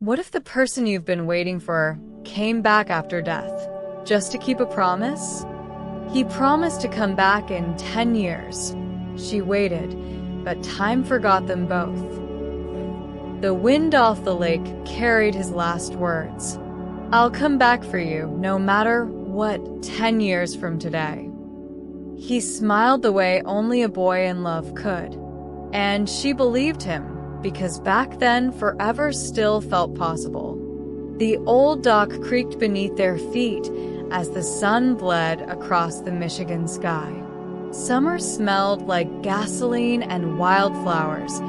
What if the person you've been waiting for came back after death, just to keep a promise? He promised to come back in 10 years. She waited, but time forgot them both. The wind off the lake carried his last words. "I'll come back for you, no matter what, 10 years from today." He smiled the way only a boy in love could, and she believed him, because back then forever still felt possible. The old dock creaked beneath their feet as the sun bled across the Michigan sky. Summer smelled like gasoline and wildflowers,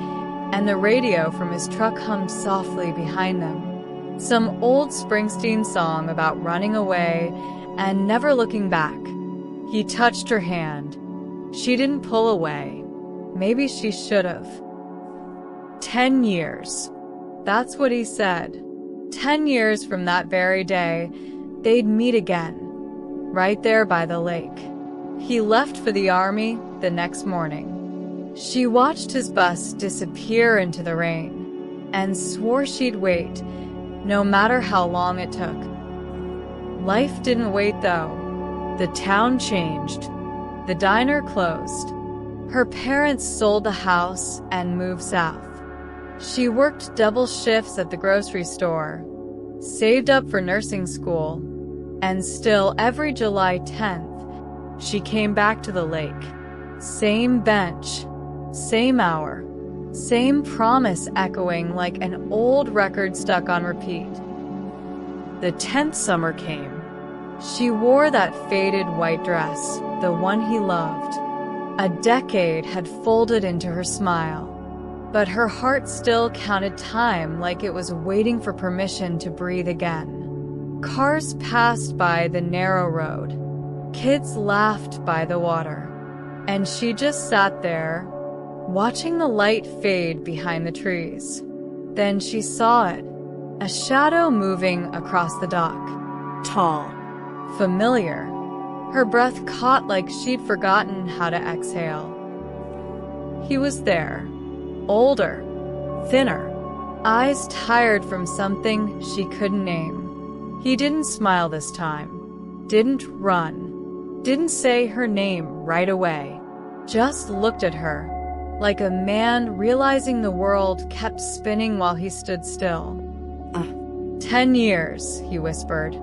and the radio from his truck hummed softly behind them. Some old Springsteen song about running away and never looking back. He touched her hand. She didn't pull away. Maybe she should have. 10 years. That's what he said. 10 years from that very day, they'd meet again, right there by the lake. He left for the army the next morning. She watched his bus disappear into the rain and swore she'd wait, no matter how long it took. Life didn't wait, though. The town changed. The diner closed. Her parents sold the house and moved south. She worked double shifts at the grocery store, saved up for nursing school, and still every July 10th, she came back to the lake. Same bench, same hour, same promise echoing like an old record stuck on repeat. The 10th summer came. She wore that faded white dress, the one he loved. A decade had folded into her smile, but her heart still counted time like it was waiting for permission to breathe again. Cars passed by the narrow road. Kids laughed by the water. And she just sat there, watching the light fade behind the trees. Then she saw it, a shadow moving across the dock. Tall, familiar. Her breath caught like she'd forgotten how to exhale. He was there. Older, thinner, eyes tired from something she couldn't name. He didn't smile this time, didn't run, didn't say her name right away, just looked at her, like a man realizing the world kept spinning while he stood still. 10 years, he whispered.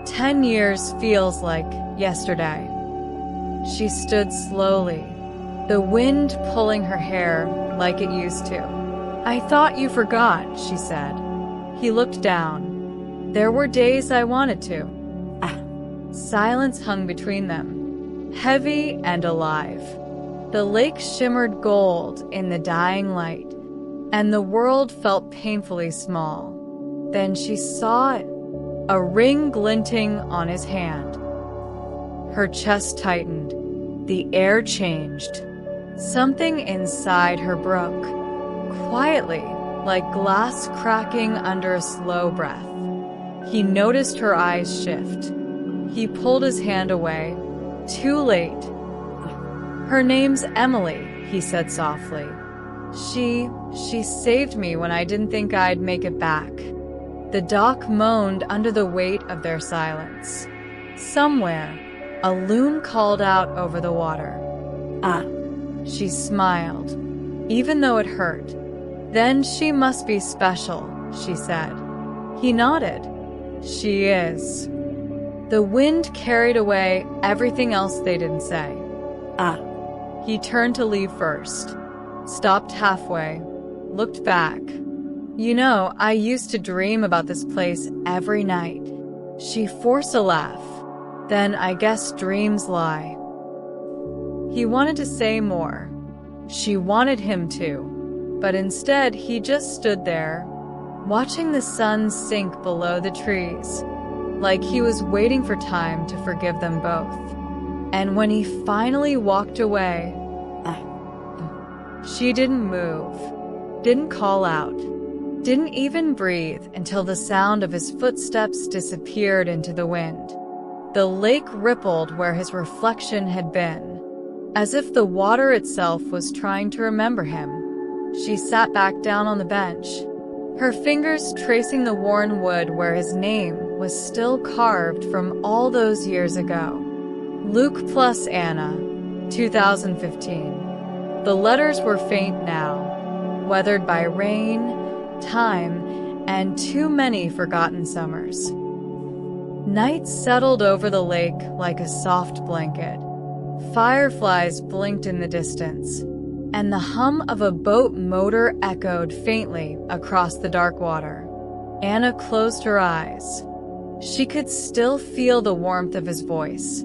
10 years feels like yesterday. She stood slowly, the wind pulling her hair like it used to. "I thought you forgot," she said. He looked down. "There were days I wanted to." Silence hung between them, heavy and alive. The lake shimmered gold in the dying light, and the world felt painfully small. Then she saw it, a ring glinting on his hand. Her chest tightened. The air changed. Something inside her broke, quietly, like glass cracking under a slow breath. He noticed her eyes shift. He pulled his hand away. Too late. "Her name's Emily," he said softly. She saved me when I didn't think I'd make it back." The dock moaned under the weight of their silence. Somewhere, a loon called out over the water. She smiled, even though it hurt. "Then she must be special," she said. He nodded. "She is." The wind carried away everything else they didn't say. He turned to leave first, stopped halfway, looked back. "You know, I used to dream about this place every night." She forced a laugh. "Then I guess dreams lie." He wanted to say more. She wanted him to. But instead, he just stood there, watching the sun sink below the trees, like he was waiting for time to forgive them both. And when he finally walked away, she didn't move, didn't call out, didn't even breathe until the sound of his footsteps disappeared into the wind. The lake rippled where his reflection had been, as if the water itself was trying to remember him. She sat back down on the bench, her fingers tracing the worn wood where his name was still carved from all those years ago. Luke plus Anna, 2015. The letters were faint now, weathered by rain, time, and too many forgotten summers. Night settled over the lake like a soft blanket. Fireflies blinked in the distance, and the hum of a boat motor echoed faintly across the dark water. Anna closed her eyes. She could still feel the warmth of his voice,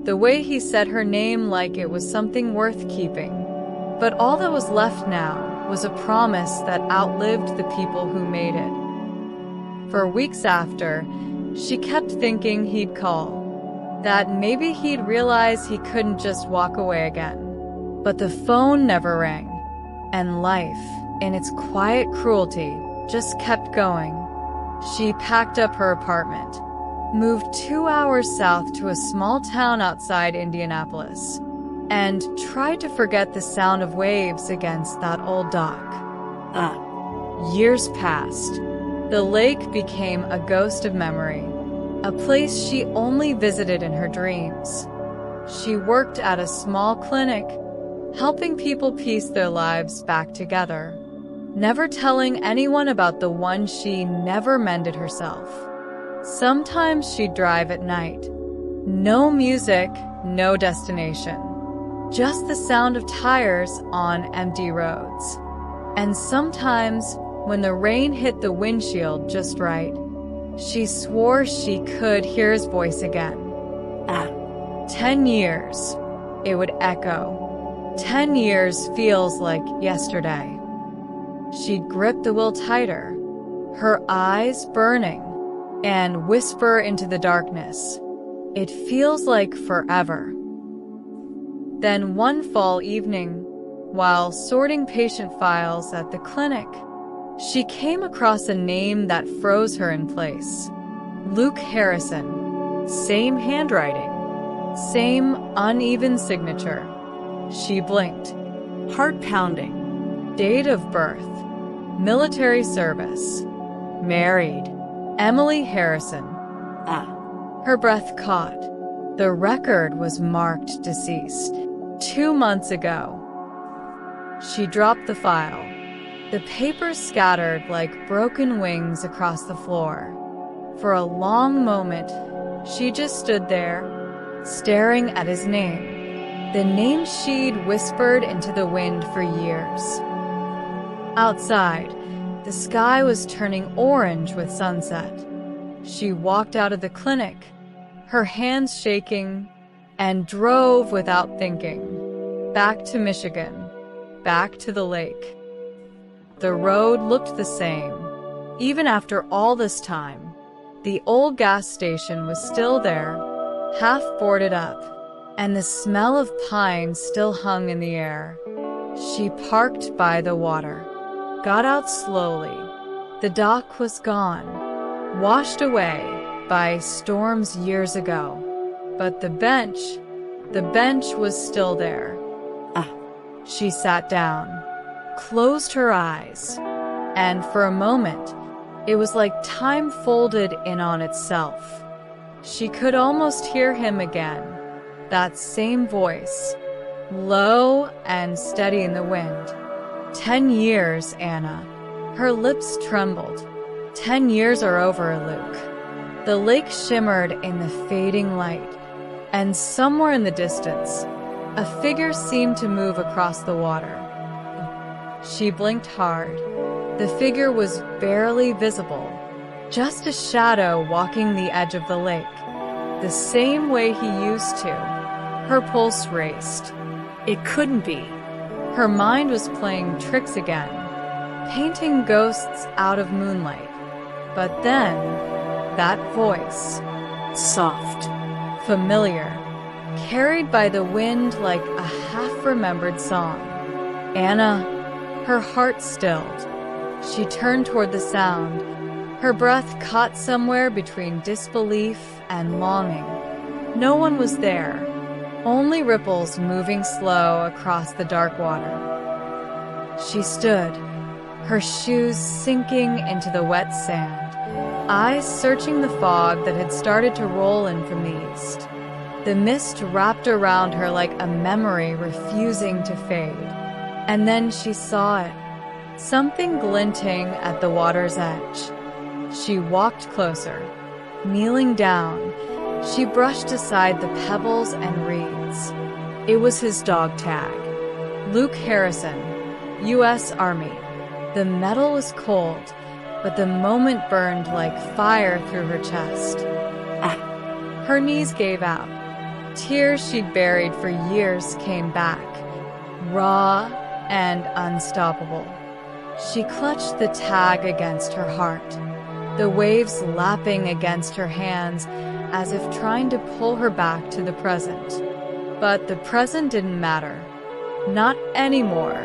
the way he said her name like it was something worth keeping. But all that was left now was a promise that outlived the people who made it. For weeks after, she kept thinking he'd call, that maybe he'd realize he couldn't just walk away again. But the phone never rang, and life, in its quiet cruelty, just kept going. She packed up her apartment, moved 2 hours south to a small town outside Indianapolis, and tried to forget the sound of waves against that old dock. Years passed. The lake became a ghost of memory, a place she only visited in her dreams. She worked at a small clinic, helping people piece their lives back together, never telling anyone about the one she never mended herself. Sometimes she'd drive at night. No music, no destination. Just the sound of tires on empty roads. And sometimes, when the rain hit the windshield just right, she swore she could hear his voice again. 10 years, it would echo. 10 years feels like yesterday. She'd grip the wheel tighter, her eyes burning, and whisper into the darkness. It feels like forever. Then one fall evening, while sorting patient files at the clinic, she came across a name that froze her in place. Luke Harrison. Same handwriting. Same uneven signature. She blinked. Heart pounding. Date of birth. Military service. Married. Emily Harrison. Her breath caught. The record was marked deceased 2 months ago. She dropped the file. The papers scattered like broken wings across the floor. For a long moment, she just stood there, staring at his name. The name she'd whispered into the wind for years. Outside, the sky was turning orange with sunset. She walked out of the clinic, her hands shaking, and drove without thinking. Back to Michigan, back to the lake. The road looked the same. Even after all this time, the old gas station was still there, half boarded up, and the smell of pine still hung in the air. She parked by the water, got out slowly. The dock was gone, washed away by storms years ago. But the bench was still there. She sat down, closed her eyes, and for a moment, it was like time folded in on itself. She could almost hear him again, that same voice, low and steady in the wind. 10 years, Anna. Her lips trembled. 10 years are over, Luke. The lake shimmered in the fading light, and somewhere in the distance, a figure seemed to move across the water. She blinked hard. The figure was barely visible, just a shadow walking the edge of the lake, the same way he used to. Her pulse raced. It couldn't be. Her mind was playing tricks again, painting ghosts out of moonlight. But then, that voice, soft, familiar, carried by the wind like a half-remembered song. Anna, her heart stilled. She turned toward the sound, her breath caught somewhere between disbelief and longing. No one was there, only ripples moving slow across the dark water. She stood, her shoes sinking into the wet sand, eyes searching the fog that had started to roll in from the east. The mist wrapped around her like a memory refusing to fade. And then she saw it, something glinting at the water's edge. She walked closer. Kneeling down, she brushed aside the pebbles and reeds. It was his dog tag. Luke Harrison, U.S. Army. The metal was cold, but the moment burned like fire through her chest. Her knees gave out. Tears she'd buried for years came back, raw and unstoppable. She clutched the tag against her heart, the waves lapping against her hands as if trying to pull her back to the present. But the present didn't matter. Not anymore,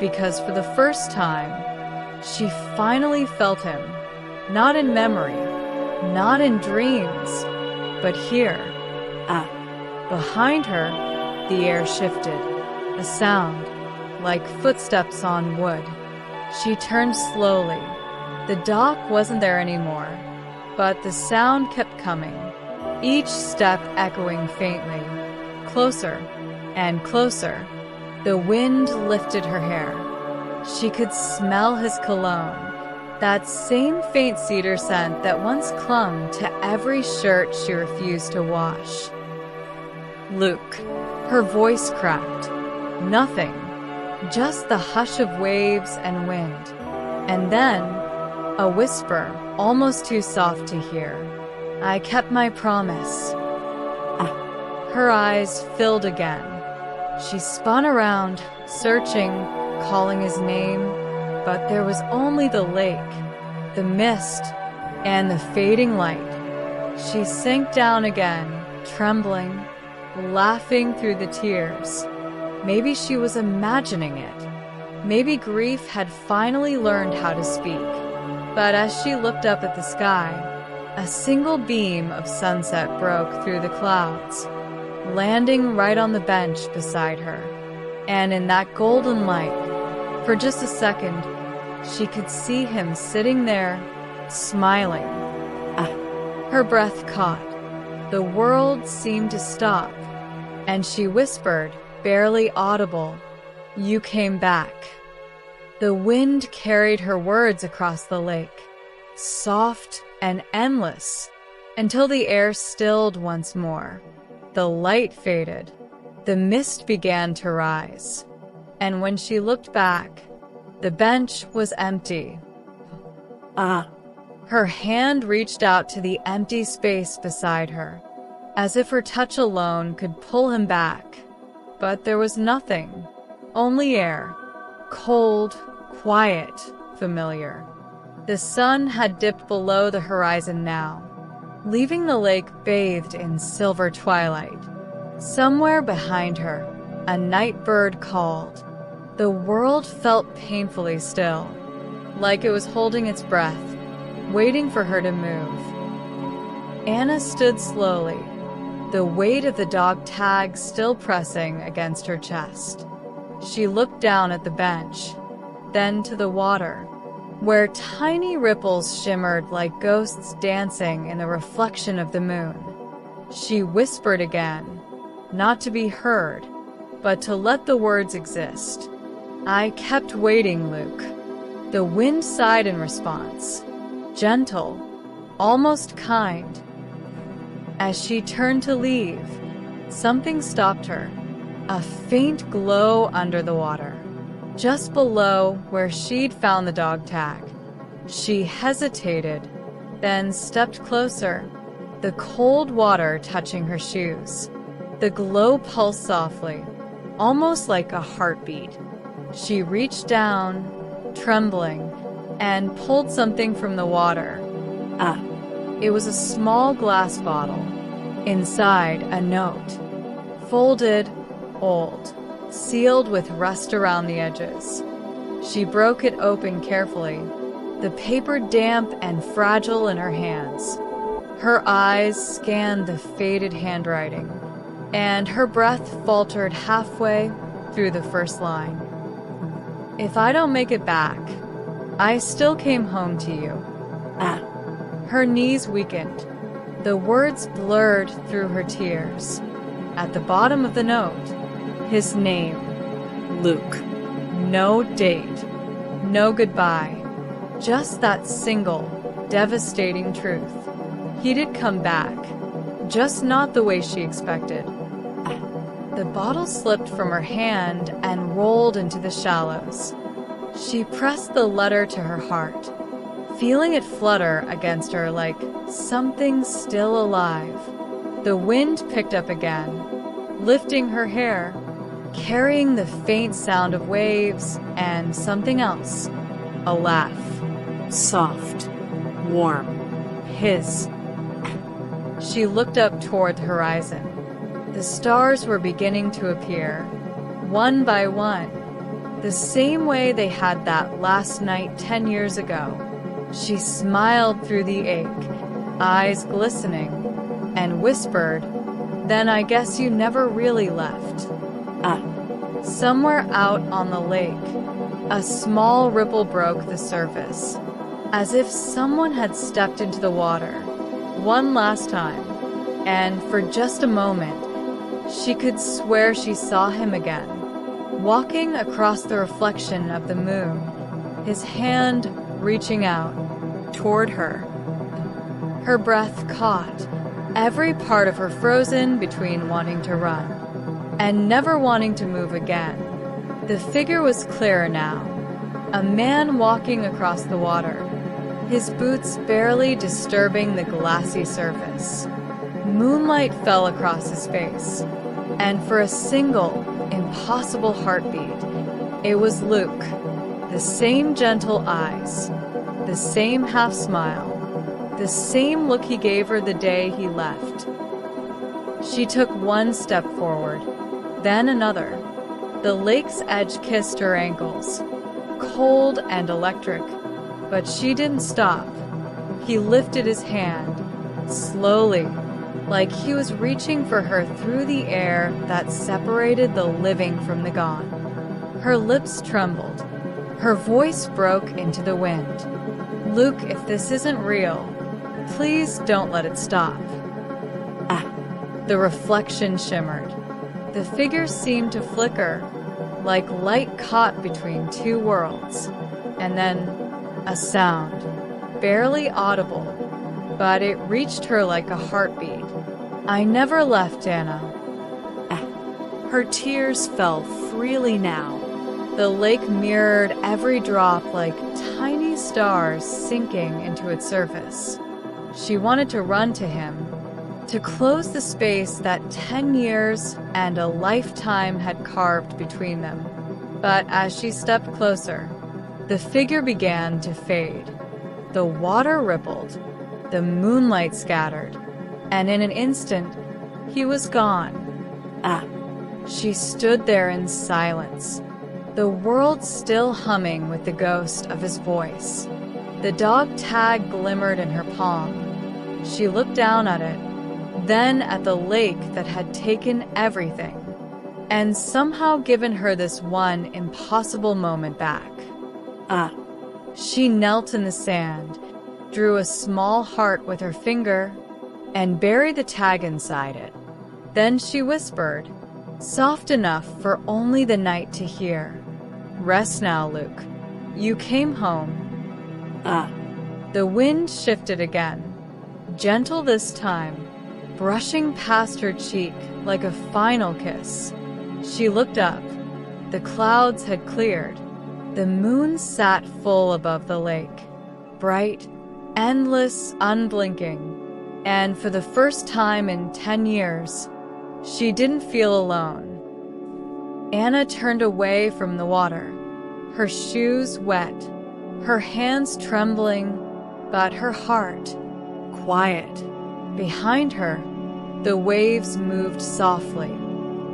because for the first time, she finally felt him, not in memory, not in dreams, but here. Behind her, the air shifted, a sound like footsteps on wood. She turned slowly. The dock wasn't there anymore, but the sound kept coming, each step echoing faintly, closer and closer. The wind lifted her hair. She could smell his cologne, that same faint cedar scent that once clung to every shirt she refused to wash. Luke. Her voice cracked. Nothing. Just the hush of waves and wind. And then, a whisper, almost too soft to hear. I kept my promise. Her eyes filled again. She spun around, searching, calling his name, but there was only the lake, the mist, and the fading light. She sank down again, trembling, laughing through the tears. Maybe she was imagining it. Maybe grief had finally learned how to speak. But as she looked up at the sky, a single beam of sunset broke through the clouds, landing right on the bench beside her. And in that golden light, for just a second, she could see him sitting there, smiling. Her breath caught. The world seemed to stop, and she whispered, barely audible, "You came back." The wind carried her words across the lake, soft and endless, until the air stilled once more. The light faded. The mist began to rise. And when she looked back, the bench was empty. Her hand reached out to the empty space beside her, as if her touch alone could pull him back. But there was nothing, only air, cold, quiet, familiar. The sun had dipped below the horizon now, leaving the lake bathed in silver twilight. Somewhere behind her, a night bird called. The world felt painfully still, like it was holding its breath, waiting for her to move. Anna stood slowly, the weight of the dog tag still pressing against her chest. She looked down at the bench, then to the water, where tiny ripples shimmered like ghosts dancing in the reflection of the moon. She whispered again, not to be heard, but to let the words exist. I kept waiting, Luke. The wind sighed in response, gentle, almost kind. As she turned to leave, something stopped her, a faint glow under the water, just below where she'd found the dog tag. She hesitated, then stepped closer, the cold water touching her shoes. The glow pulsed softly, almost like a heartbeat. She reached down, trembling, and pulled something from the water. It was a small glass bottle. Inside, a note. Folded, old, sealed with rust around the edges. She broke it open carefully, the paper damp and fragile in her hands. Her eyes scanned the faded handwriting, and her breath faltered halfway through the first line. If I don't make it back, I still came home to you. Her knees weakened. The words blurred through her tears. At the bottom of the note, his name, Luke. No date, no goodbye, just that single, devastating truth. He did come back, just not the way she expected. The bottle slipped from her hand and rolled into the shallows. She pressed the letter to her heart, feeling it flutter against her like something still alive. The wind picked up again, lifting her hair, carrying the faint sound of waves and something else. A laugh. Soft. Warm. His. She looked up toward the horizon. The stars were beginning to appear, one by one, the same way they had that last night 10 years ago. She smiled through the ache, eyes glistening, and whispered, "Then I guess you never really left." Somewhere out on the lake, a small ripple broke the surface, as if someone had stepped into the water, one last time, and for just a moment, she could swear she saw him again, walking across the reflection of the moon, his hand reaching out toward her. Her breath caught, every part of her frozen between wanting to run and never wanting to move again. The figure was clearer now, a man walking across the water, his boots barely disturbing the glassy surface. Moonlight fell across his face, and for a single, impossible heartbeat, it was Luke. The same gentle eyes, the same half smile, the same look he gave her the day he left. She took one step forward, then another. The lake's edge kissed her ankles, cold and electric, but she didn't stop. He lifted his hand, slowly, like he was reaching for her through the air that separated the living from the gone. Her lips trembled. Her voice broke into the wind. "Luke, if this isn't real, please don't let it stop." The reflection shimmered. The figure seemed to flicker, like light caught between two worlds. And then, a sound, barely audible, but it reached her like a heartbeat. "I never left, Anna." Her tears fell freely now. The lake mirrored every drop like tiny stars sinking into its surface. She wanted to run to him, to close the space that 10 years and a lifetime had carved between them. But as she stepped closer, the figure began to fade. The water rippled, the moonlight scattered, and in an instant, he was gone. She stood there in silence, the world still humming with the ghost of his voice. The dog tag glimmered in her palm. She looked down at it, then at the lake that had taken everything, and somehow given her this one impossible moment back. She knelt in the sand, drew a small heart with her finger, and buried the tag inside it. Then she whispered, soft enough for only the night to hear, "Rest now, Luke. You came home." The wind shifted again, gentle this time, brushing past her cheek like a final kiss. She looked up. The clouds had cleared. The moon sat full above the lake, bright, endless, unblinking. And for the first time in 10 years, she didn't feel alone. Anna turned away from the water, her shoes wet, her hands trembling, but her heart quiet. Behind her, the waves moved softly,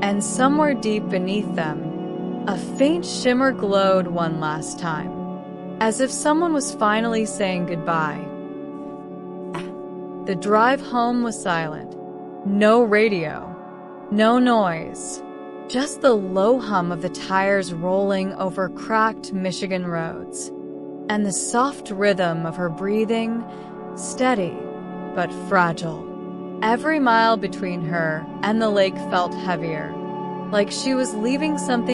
and somewhere deep beneath them, a faint shimmer glowed one last time, as if someone was finally saying goodbye. The drive home was silent. No radio, no noise, just the low hum of the tires rolling over cracked Michigan roads. and the soft rhythm of her breathing, steady but fragile. Every mile between her and the lake felt heavier, like she was leaving something